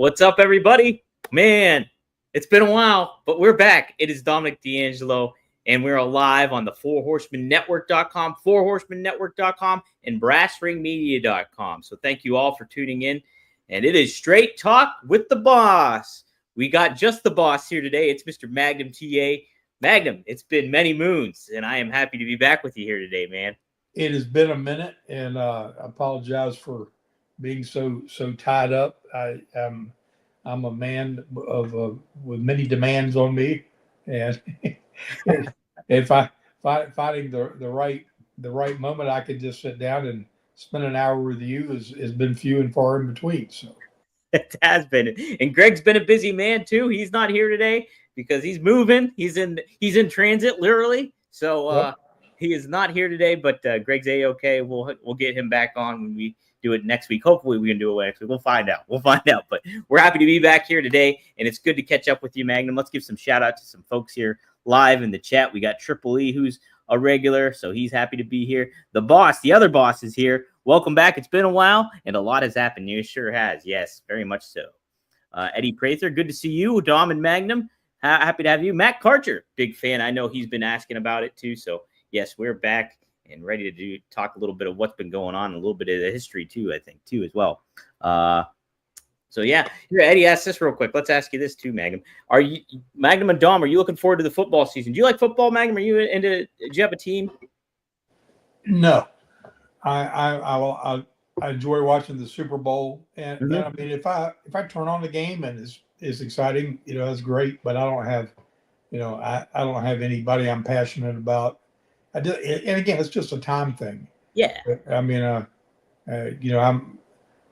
What's up, everybody? Man, it's been a while, but we're back. It is Dominic D'Angelo, and we're live on the fourhorsemannetwork.com, fourhorsemannetwork.com, and brassringmedia.com. So thank you all for tuning in. And it is Straight Talk with the Boss. We got just the boss here today. It's Mr. Magnum TA. Magnum, it's been many moons, and I am happy to be back with you here today, man. It has been a minute, and I apologize for being so tied up. I'm a man with many demands on me, and if finding the right moment, I could just sit down and spend an hour with you has been few and far in between. So it has been, and Greg's been a busy man too. He's not here today because he's moving. He's in transit, literally. So Yep. he is not here today. But Greg's A-okay. We'll get him back on when we do it next week. Hopefully we can do it next week. We'll find out. But we're happy to be back here today, and it's good to catch up with you, Magnum. Let's give some shout out to some folks here live in the chat. We got Triple E, who's a regular, so he's happy to be here. The boss, the other boss, is here. Welcome back. It's been a while, and a lot has happened. It sure has. Yes, very much so. Eddie Prather, good to see you. Dom and Magnum, happy to have you. Matt Karcher, big fan. I know he's been asking about it too. So, yes, we're back and ready to talk a little bit of what's been going on, a little bit of the history too, I think, too, as well. So, yeah. Here, Eddie, ask this real quick. Let's ask you this too, Magnum. Are you, Magnum and Dom, are you looking forward to the football season? Do you like football, Magnum? Do you have a team? No, I enjoy watching the Super Bowl, and I mean, if I turn on the game and it's exciting, that's great. But I don't have, I don't have anybody I'm passionate about. And again, it's just a time thing. Yeah. I mean,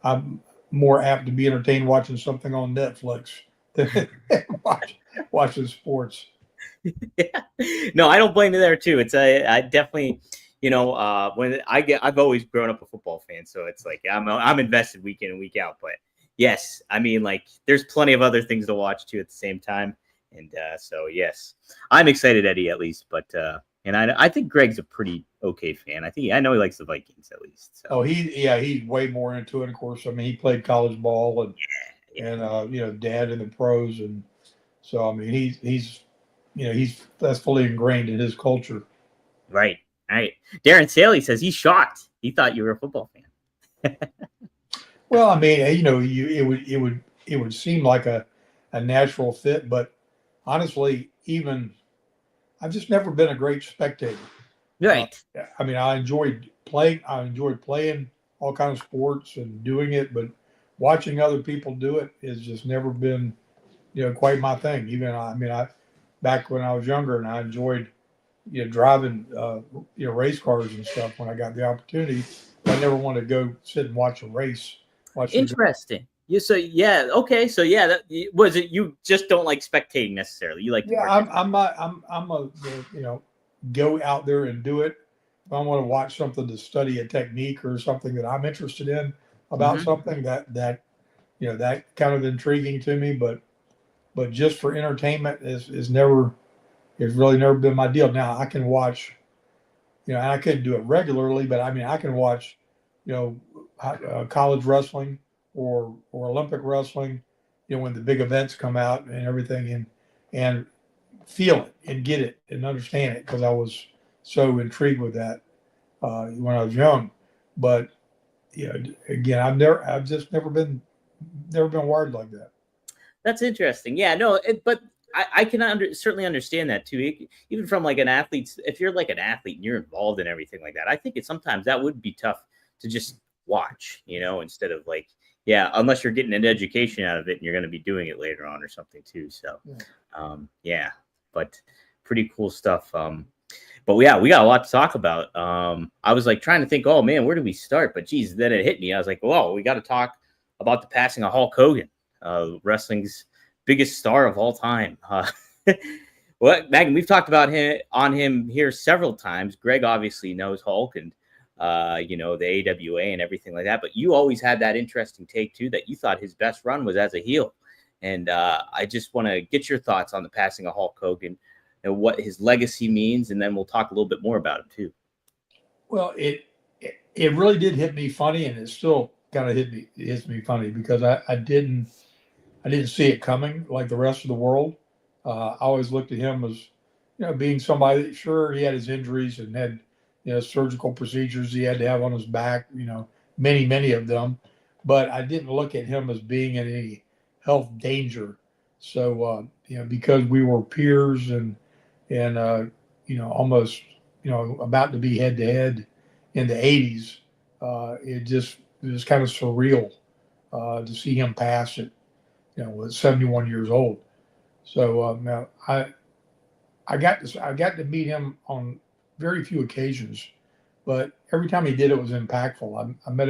I'm more apt to be entertained watching something on Netflix than watching sports. Yeah. No, I don't blame you there too. It's I definitely. When I've always grown up a football fan, so it's like I'm invested week in and week out. But yes, I mean, like there's plenty of other things to watch too at the same time, and so yes, I'm excited, Eddie, at least. But and I think Greg's a pretty okay fan. I know he likes the Vikings at least. So. Oh, he's way more into it. Of course, I mean he played college ball and dad in the pros, and so I mean he's that's fully ingrained in his culture. Right. Right. Darren Saley says he's shocked. He thought you were a football fan. Well, I mean, it would seem like a natural fit, but honestly, even I've just never been a great spectator. Right. I mean, I enjoyed playing all kinds of sports and doing it, but watching other people do it has just never been, quite my thing. Back when I was younger and I enjoyed driving, race cars and stuff when I got the opportunity. I never wanted to go sit and watch a race. Interesting. Okay. So that was it. You just don't like spectating necessarily. You like. Yeah, I'm a go out there and do it. If I want to watch something to study a technique or something that I'm interested in about something that kind of intriguing to me, but just for entertainment is never. It's really never been my deal. Now I can watch, and I couldn't do it regularly, but I mean I can watch, college wrestling or Olympic wrestling, when the big events come out and everything, and feel it and get it and understand it because I was so intrigued with that when I was young. But again, I've just never been wired like that. That's interesting. Yeah, no, but. I can certainly understand that too. Even from like an athlete, if you're like an athlete and you're involved in everything like that, I think sometimes that would be tough to just watch, instead of like, unless you're getting an education out of it and you're going to be doing it later on or something too. So, but pretty cool stuff. But we got a lot to talk about. I was like trying to think, oh man, where do we start? But geez, then it hit me. I was like, well, we got to talk about the passing of Hulk Hogan, wrestling's biggest star of all time. Well, Megan, we've talked about him here several times. Greg obviously knows Hulk and the AWA and everything like that. But you always had that interesting take too, that you thought his best run was as a heel. And I just want to get your thoughts on the passing of Hulk Hogan and what his legacy means, and then we'll talk a little bit more about him too. Well, it really did hit me funny, and it still kind of hits me funny because I didn't I didn't see it coming like the rest of the world. I always looked at him as, being somebody that, sure, he had his injuries and had, surgical procedures he had to have on his back, many, many of them. But I didn't look at him as being in any health danger. So, because we were peers and almost, about to be head to head in the 80s, it was kind of surreal to see him pass at, was 71 years old. So now I got to meet him on very few occasions, but every time he did, it was impactful. I met him